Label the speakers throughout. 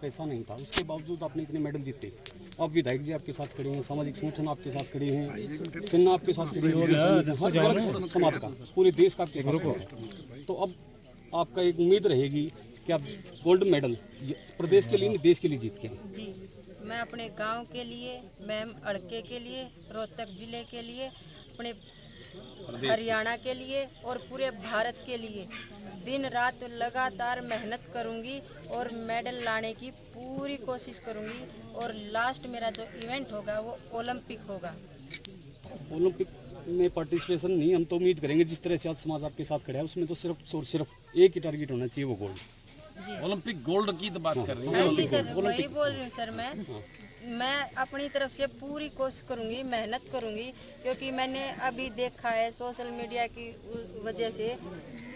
Speaker 1: पैसा नहीं था, उसके बावजूद आपने इतने मेडल जीते। अब विधायक जी आपके साथ खड़े हैं, सामाजिक संगठन आपके साथ खड़े हैं, सेना आपके साथ खड़ी है, हर वर्ग समाज का, पूरे देश का आपके साथ है। तो अब आपका एक उम्मीद रहेगी कि आप गोल्ड मेडल प्रदेश के लिए नहीं, देश के लिए जीत के आए।
Speaker 2: जी, मैं अपने गांव के लिए, मैम अड़के के लिए, रोहतक जिले के लिए, अपने हरियाणा के लिए और पूरे भारत के लिए दिन रात लगातार मेहनत करूंगी और मेडल लाने की पूरी कोशिश करूंगी। और लास्ट मेरा जो इवेंट होगा वो ओलंपिक होगा।
Speaker 1: ओलंपिक में पार्टिसिपेशन नहीं, हम तो उम्मीद करेंगे जिस तरह से आज समाज आपके साथ खड़ा है उसमें तो सिर्फ एक ही टारगेट होना चाहिए, वो गोल्ड।
Speaker 2: जी,
Speaker 3: ओलंपिक गोल्ड की तो बात कर रही
Speaker 2: हाँ
Speaker 3: है।
Speaker 2: जी सर, वही बोल रही हूँ सर। मैं अपनी तरफ से पूरी कोशिश करूंगी, मेहनत करूंगी, क्योंकि मैंने अभी देखा है सोशल मीडिया की वजह से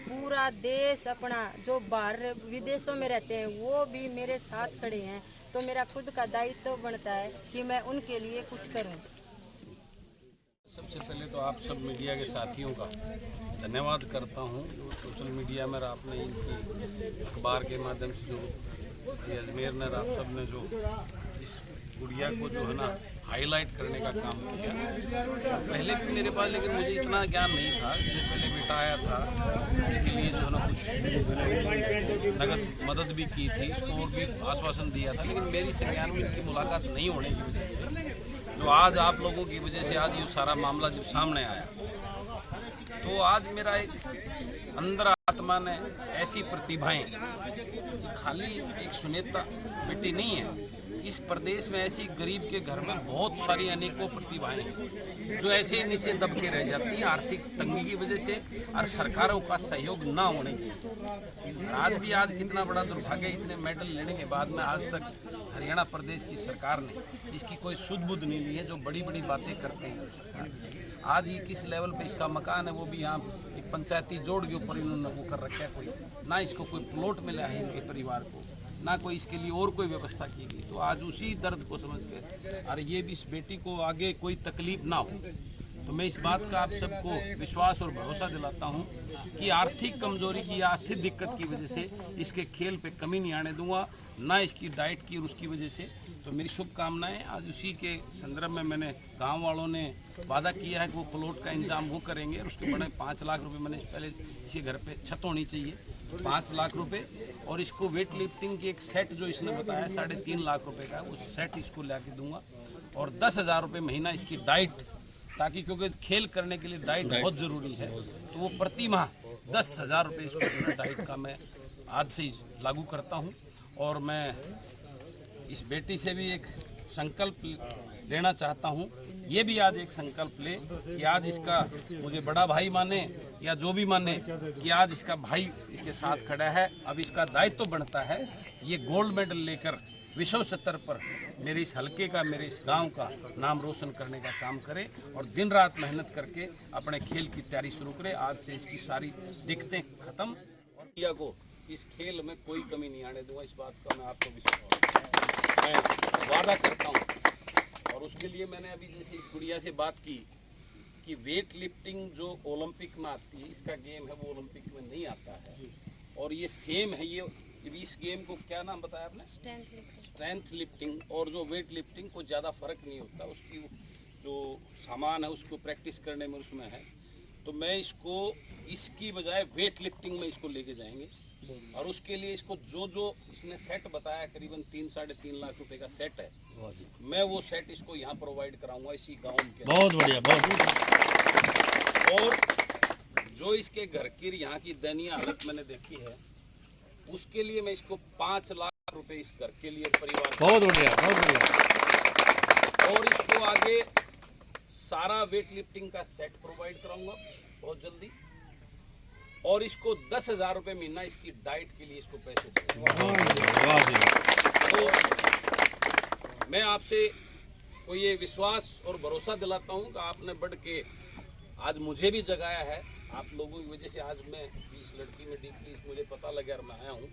Speaker 2: पूरा देश अपना जो बाहर विदेशों में रहते हैं वो भी मेरे साथ खड़े हैं। तो मेरा खुद का दायित्व बनता है कि मैं उनके लिए कुछ करूं।
Speaker 3: सबसे पहले तो आप सब मीडिया के साथियों का धन्यवाद करता हूं। जो सोशल मीडिया में आपने इनकी अखबार के माध्यम से जो ये अजमेर ने आप सब ने जो इस गुड़िया को जो है ना हाईलाइट करने का काम किया। पहले भी मेरे पास, लेकिन मुझे इतना ज्ञान नहीं था। जैसे पहले बेटा आया था, इसके लिए जो है ना कुछ नगद मदद भी की थी, इसको और भी आश्वासन दिया था, लेकिन मेरी संज्ञान में इनकी मुलाकात नहीं होने की वजह से, जो आज आप लोगों की वजह से आज ये सारा मामला जब सामने आया, तो आज मेरा एक अंदर आत्मा ने ऐसी प्रतिभाएं, खाली एक सुनेता बेटी नहीं है, इस प्रदेश में ऐसी गरीब के घर में बहुत सारी अनेकों प्रतिभाएं हैं जो ऐसे ही नीचे दब के रह जाती हैं आर्थिक तंगी की वजह से और सरकारों का सहयोग ना होने की। आज कितना बड़ा दुर्भाग्य, इतने मेडल लेने के बाद में आज तक हरियाणा प्रदेश की सरकार ने इसकी कोई सुध बुध नहीं ली है। जो बड़ी बड़ी बातें करते हैं सरकार, आज ये किस लेवल पे इसका मकान है वो भी यहाँ एक पंचायती जोड़ के ऊपर इन्होंने वो कर रखा है, कोई ना इसको कोई प्लॉट मिला है इनके परिवार को, ना कोई इसके लिए और कोई व्यवस्था की गई। तो आज उसी दर्द को समझ के और ये भी इस बेटी को आगे कोई तकलीफ ना हो, तो मैं इस बात का आप सबको विश्वास और भरोसा दिलाता हूं कि आर्थिक कमजोरी की या आर्थिक दिक्कत की वजह से इसके खेल पे कमी नहीं आने दूंगा, ना इसकी डाइट की और उसकी वजह से। तो मेरी शुभकामनाएं। आज उसी के संदर्भ में मैंने गांव वालों ने वादा किया है कि वो प्लॉट का इंतजाम वो करेंगे और उसके बड़े 5 लाख रुपए मैंने पहले इसी घर पे छत होनी चाहिए, 5 लाख रुपए, और इसको वेट लिफ्टिंग की एक सेट जो इसने बताया 3.5 लाख रुपए का, वो सेट इसको ला के दूंगा, और 10,000 रुपये महीना इसकी डाइट, ताकि क्योंकि खेल करने के लिए डाइट बहुत ज़रूरी है, तो वो प्रति माह 10,000 रुपये इसको डाइट का मैं आज से ही लागू करता हूँ। और मैं इस बेटी से भी एक संकल्प लेना चाहता हूँ, ये भी आज एक संकल्प ले कि आज इसका मुझे बड़ा भाई माने या जो भी माने कि आज इसका भाई इसके साथ खड़ा है। अब इसका दायित्व तो बनता है ये गोल्ड मेडल लेकर विश्व स्तर पर मेरे इस हलके का, मेरे इस गांव का नाम रोशन करने का काम करे और दिन रात मेहनत करके अपने खेल की तैयारी शुरू करे। आज से इसकी सारी दिक्कतें खत्म और इंडिया को इस खेल में कोई कमी नहीं आने दूंगा, इस बात का मैं आपको विश्वास मैं वादा करता हूँ। और उसके लिए मैंने अभी जैसे इस गुड़िया से बात की कि वेट लिफ्टिंग जो ओलंपिक में आती है, इसका गेम है वो ओलंपिक में नहीं आता है, और ये सेम है। ये इस गेम को क्या नाम बताया आपने? Strength lifting. और जो वेट लिफ्टिंग को ज़्यादा फर्क नहीं होता, उसकी जो सामान है उसको प्रैक्टिस करने में उसमें है। तो मैं इसको इसकी बजाय वेट लिफ्टिंग में इसको लेके जाएंगे, और उसके लिए इसको जो इसने सेट बताया करीबन 3-3.5 लाख रुपए का सेट है, मैं वो सेट इसको यहाँ प्रोवाइड कराऊंगा इसी गांव के।
Speaker 4: बहुत बढ़िया, बहुत।
Speaker 3: और जो इसके घर की यहाँ की दयनीय हालत मैंने देखी है, उसके लिए मैं इसको 5 लाख रुपए इस घर के लिए परिवार।
Speaker 4: बहुत बढ़िया, बहुत बढ़िया।
Speaker 3: और इसको आगे सारा वेट लिफ्टिंग का सेट प्रोवाइड कराऊंगा बहुत जल्दी, और इसको 10,000 रुपये महीना इसकी डाइट के लिए इसको पैसे दूंगा। तो मैं आपसे को ये विश्वास और भरोसा दिलाता हूँ कि आपने बढ़ के आज मुझे भी जगाया है। आप लोगों की वजह से आज मैं इस लड़की में डीपली मुझे पता लगा और मैं आया हूँ।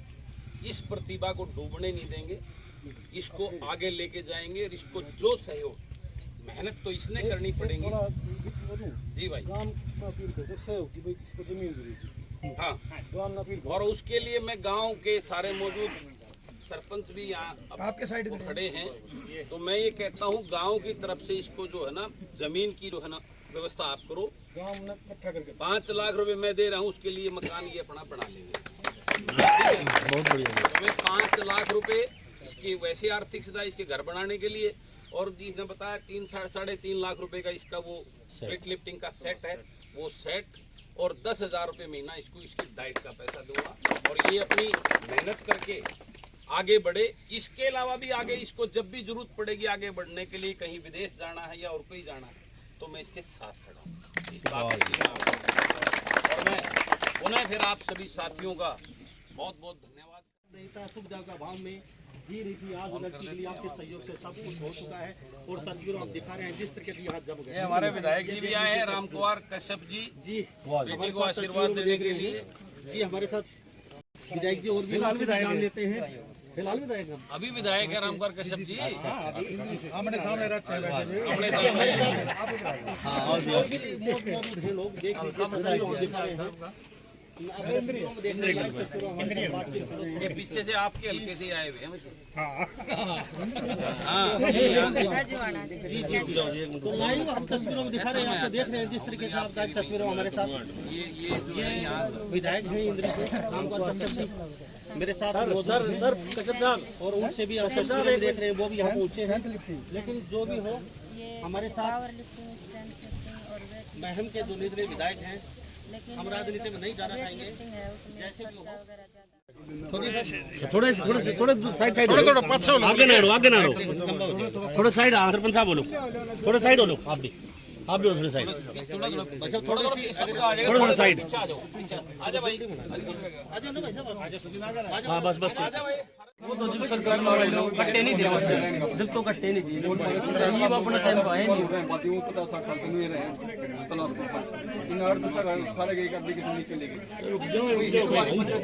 Speaker 3: इस प्रतिभा को डूबने नहीं देंगे, इसको आगे लेके जाएंगे, और इसको जो सहयोग, मेहनत तो इसने करनी पड़ेगी। जी भाई, हाँ, और उसके लिए मैं गांव के सारे मौजूद सरपंच भी यहाँ आपके साइड में खड़े हैं, तो मैं ये कहता हूँ गांव की तरफ से इसको जो है ना जमीन की जो है ना व्यवस्था आप करो। गांव में इकट्ठा करके 5 लाख रुपए मैं दे रहा हूँ, उसके लिए मकान ये अपना बना लेंगे।
Speaker 4: बहुत बढ़िया।
Speaker 3: तो मैं 5 लाख रुपए इसकी वैसे आर्थिक सहायता इसके घर बनाने के लिए, और जिसने बताया 3-3.5 लाख रुपए का इसका वो वेट लिफ्टिंग का सेट है, वो सेट और 10,000 रुपये महीना इसको इसकी डाइट का पैसा दूंगा। और ये अपनी मेहनत करके आगे बढ़े। इसके अलावा भी आगे इसको जब भी जरूरत पड़ेगी आगे बढ़ने के लिए, कहीं विदेश जाना है या और कोई जाना है, तो मैं इसके साथ खड़ा हूँ इस बात के लिए। और मैं पुनः फिर आप सभी साथियों का बहुत बहुत धन्यवाद।
Speaker 5: सुविधा का भाव में जी रही थी, आज लड़की के लिए आपके सहयोग से सब कुछ हो चुका है और तस्वीरों आप दिखा रहे हैं जिस तरीके से यहाँ जब गए।
Speaker 3: ये हमारे विधायक जी भी आए हैं, रामकुमार कश्यप जी बेटी को आशीर्वाद देने के लिए।
Speaker 5: जी हमारे साथ विधायक जी और भी विधायक लेते हैं, फिलहाल विधायक हम
Speaker 3: अभी विधायक है रामकुमार कश्यप जी,
Speaker 5: हमारे सामने रहते हैं मौजूद हैं लोग, देख लीजिए दिखा रहे हैं।
Speaker 3: ये पीछे से आपके हल्के से आए हुए हैं वैसे।
Speaker 5: तो लाइव हम तस्वीरों में दिखा रहे हैं, आपको देख रहे हैं जिस तरीके से आप तस्वीरों हमारे साथ।
Speaker 3: ये जो है यहाँ
Speaker 5: विधायक हैं इंद्र से रामकुमार कश्यप जी मेरे साथ सर कश्यप साहब, और उनसे भी आप तस्वीरें देख रहे हैं, वो भी यहाँ पहुँचे हैं। लेकिन जो भी हो हमारे साथ महम के जो निधन विधायक हैं, हम राजनीति में नहीं जाना चाहेंगे, जैसे भी हो थोड़े साइड आगे ना रो थोड़ा साइड। सरपंच साहब बोलो, थोड़ा साइड हो लो, आप भी थोड़ा साइड, थोड़ा साइड। हाँ बस
Speaker 6: वो तो जब सरकार कट्टे नहीं दे, जब तो कट्टे नहीं चाहिए, ये अपना टाइम पाए नहीं।
Speaker 1: 50-60 साल तो नहीं रहे इन अर्ध सारे गए कर दी निकले गए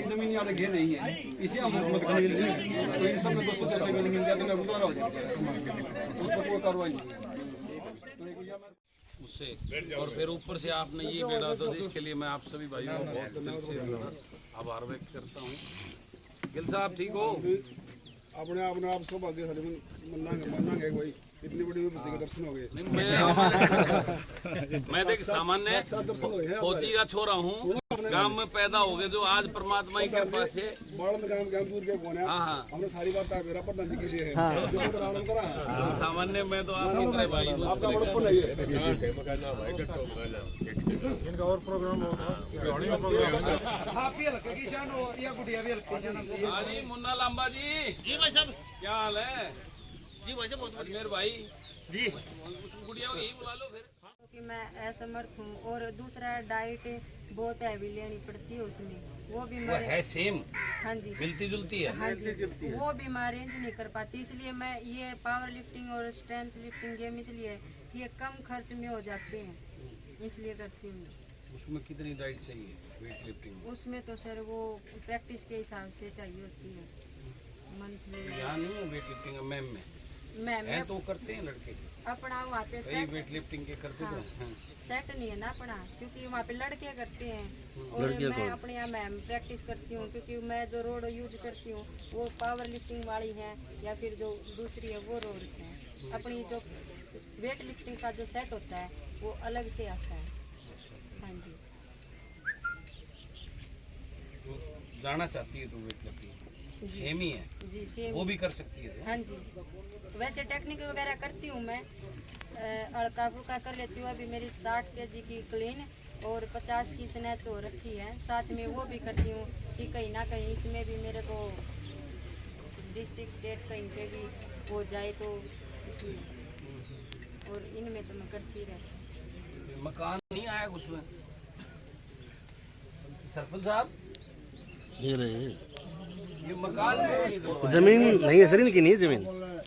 Speaker 1: जमीन यहाँ घे नहीं है, इसी हम मत तो इन सब में 200 मिल जाएगा, गुजारा हो जाएगा, उस पर कोई कार्रवाई नहीं
Speaker 3: उससे। और फिर ऊपर से आपने ये बेड़ा, तो इसके लिए मैं आप सभी भाइयों को बहुत दिल से आभार व्यक्त करता हूँ। गिल साहब ठीक हो?
Speaker 7: अपने आप सौभाग्यशाली मानांगे भाई, इतनी बड़ी विभूति के दर्शन हो गए।
Speaker 3: मैं देख सामान्य फौजी का छोरा हूँ, गांव में पैदा हो गए, जो आज परमात्मा की कृपा से
Speaker 7: बाड़न गांव के दूर के कौन है, हमने सारी बात मेरा प्रधान जी किसी है जो तो आराम करा है।
Speaker 3: सामान्य मैं तो आपकी तरह भाई हूँ।
Speaker 7: आपका बड़प्पन है इनका और प्रोग्राम
Speaker 3: हाँ जी मुन्ना लांबा जी
Speaker 5: भाई साहब
Speaker 3: क्या हाल है
Speaker 5: जी भाई साहब
Speaker 3: अजमेर भाई
Speaker 5: जी,
Speaker 3: उस गुड़िया को यही बुला लो फिर।
Speaker 2: क्योंकि मैं असमर्थ हूँ, और दूसरा डाइट बहुत हैवी लेनी पड़ती है उसमें, वो भी
Speaker 3: वो है सेम,
Speaker 2: हाँ जी
Speaker 3: मिलती जुलती है।
Speaker 2: हाँ जी, वो भी मैं अरेंज नहीं कर पाती, इसलिए मैं ये पावर लिफ्टिंग और स्ट्रेंथ लिफ्टिंग गेम इसलिए ये कम खर्च में हो जाते हैं, इसलिए करती हूँ।
Speaker 3: उसमें कितनी डाइट चाहिए वेट लिफ्टिंग?
Speaker 2: उसमें तो सर वो प्रैक्टिस के हिसाब से चाहिए होती है मंथली।
Speaker 3: यहाँ नहीं है वेट लिफ्टिंग मैम में
Speaker 2: मैं
Speaker 3: तो करते हैं लड़के
Speaker 2: अपना वहाँ पे
Speaker 3: वही वेट लिफ्टिंग के करते
Speaker 2: हाँ,
Speaker 3: हैं।
Speaker 2: सेट नहीं है ना अपना, क्योंकि वहाँ पे लड़के करते हैं और मैं अपने यहाँ मैम प्रैक्टिस करती हूँ, क्योंकि मैं जो रोड यूज करती हूँ वो पावर लिफ्टिंग वाली है या फिर जो दूसरी है वो रोड्स हैं। अपनी जो वेट लिफ्टिंग का जो सेट होता है वो अलग से आता है। हाँ जी
Speaker 3: जाना चाहती है तो वेट लिफ्टिंग सेम ही है
Speaker 2: जी, सेम
Speaker 3: वो भी कर सकती है।
Speaker 2: हाँ जी, वैसे टेक्निक वगैरह करती हूँ मैं, हल्का फुल्का कर लेती हूँ। अभी मेरी 60 kg की क्लीन और 50 की स्नैच हो रखी है, साथ में वो भी करती हूँ कि कहीं ना कहीं इसमें भी मेरे को डिस्ट्रिक्ट स्टेट कहीं पे भी हो जाए तो इसमें, और इनमें तो मैं करती रहती हूँ।
Speaker 3: मकान नहीं आया उसमें सरपंच साहब,
Speaker 5: ये रहे
Speaker 3: ये मकान
Speaker 5: जमीन नहीं है सर, इनकी नहीं है जमीन,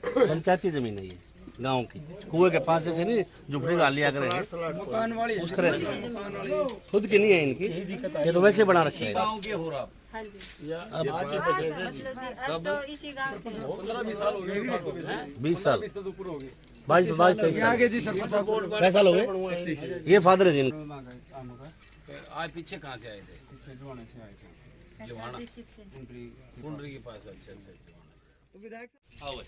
Speaker 5: पंचायती जमीन है ये, गांव की कुएं के पास जैसे नहीं झुपड़ी डाल लिया करे मकान वाली उस तरह से, खुद की नहीं है इनकी, ये तो वैसे बना रखे हैं।
Speaker 3: गाँव के हो रहा
Speaker 2: हाँ जी, मतलब जी अब तो इसी गाँव के
Speaker 5: 20 साल 22 23 कैसा लोग हैं? ये फादर है जिनका।
Speaker 3: आज पीछे कहाँ से आए थे?
Speaker 2: डिस्ट्रिक्ट से।
Speaker 3: कुंडरी के पास। अच्छा अच्छा अच्छा।
Speaker 5: आओ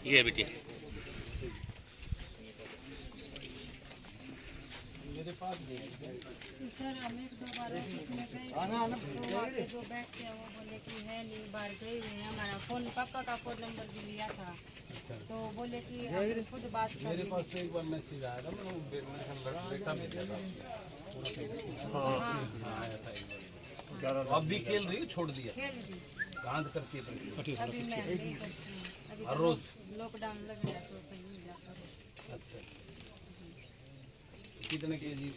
Speaker 5: ये बेटी
Speaker 2: सर हम एक दो बार ऑफिस में गए तो वहाँ पे जो बैठते हैं वो बोले कि है नहीं, बाहर गए हुए हैं, हमारा फोन पापा का फोन नंबर भी लिया था, तो बोले कि आप खुद बात कर
Speaker 3: मेरे पास तो एक बार मैसेज आया था, मैंने बेटा भेजा था। अब भी खेल रही है, छोड़ दिया,
Speaker 2: खेल दी।
Speaker 3: कांध करती है
Speaker 2: अभी मैं नहीं करती हूँ, अभी
Speaker 3: हर रोज।
Speaker 2: लॉकडाउन लग गया तो कहीं नहीं जा पा रही।
Speaker 3: अच्छा कितने केजी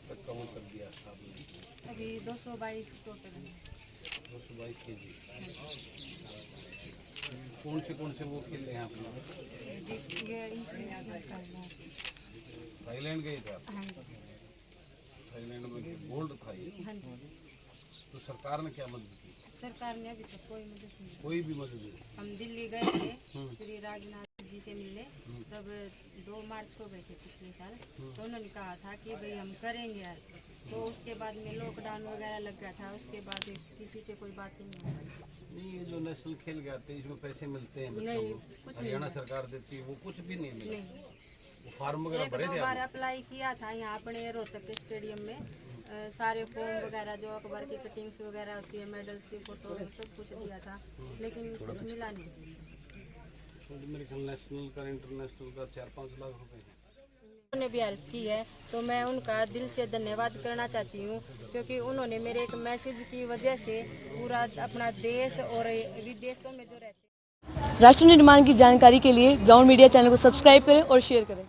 Speaker 3: तक का वो कर दिया आपने?
Speaker 2: अभी 222 टोटल है।
Speaker 3: 222 केजी। कौन से वो खेले हैं आपने?
Speaker 2: ये इंटरनेशनल करना है।
Speaker 3: थाईलैंड गए थे आप?
Speaker 2: हाँ जी,
Speaker 3: थाईलैंड में गोल्ड था ये।
Speaker 2: हाँ जी।
Speaker 3: तो सरकार ने क्या मदद की?
Speaker 2: सरकार ने अभी तक कोई मदद नहीं।
Speaker 3: कोई भी मदद नहीं।
Speaker 2: हम दिल्ली गए थे, श्री राजनाथ जी से मिले, तब 2 मार्च को गए थे पिछले साल, तो उन्होंने कहा था कि भाई हम करेंगे यार, तो उसके बाद में लॉकडाउन वगैरह लग गया था, उसके बाद किसी से कोई बात ही नहीं हुई।
Speaker 3: नहीं, ये जो नेशनल खेल गया था इसमें पैसे मिलते हैं बच्चों
Speaker 2: नहीं,
Speaker 3: को,
Speaker 2: कुछ
Speaker 3: हरियाणा सरकार देती है, वो कुछ भी नहीं मिला।
Speaker 2: नहीं,
Speaker 3: वो फार्म वगैरह
Speaker 2: एक
Speaker 3: भरे
Speaker 2: दो
Speaker 3: थे
Speaker 2: बार
Speaker 3: आपने?
Speaker 2: अप्लाई किया था यहाँ अपने रोहतक के स्टेडियम में, सारे फॉर्म वगैरह जो अखबार की कटिंग्स वगैरह होती है, मेडल्स की फोटो सब कुछ दिया था, लेकिन कुछ मिला नहीं।
Speaker 3: तो मेरे ख्याल नेशनल का इंटरनेशनल का 4-5 लाख रुपए है।
Speaker 2: उन्होंने भी हेल्प की है, तो मैं उनका दिल से धन्यवाद करना चाहती हूँ, क्योंकि उन्होंने मेरे एक मैसेज की वजह से पूरा अपना देश और विदेशों में जो रहते हैं।
Speaker 8: राष्ट्र निर्माण की जानकारी के लिए ग्राउंड मीडिया चैनल को सब्सक्राइब करें और शेयर करें।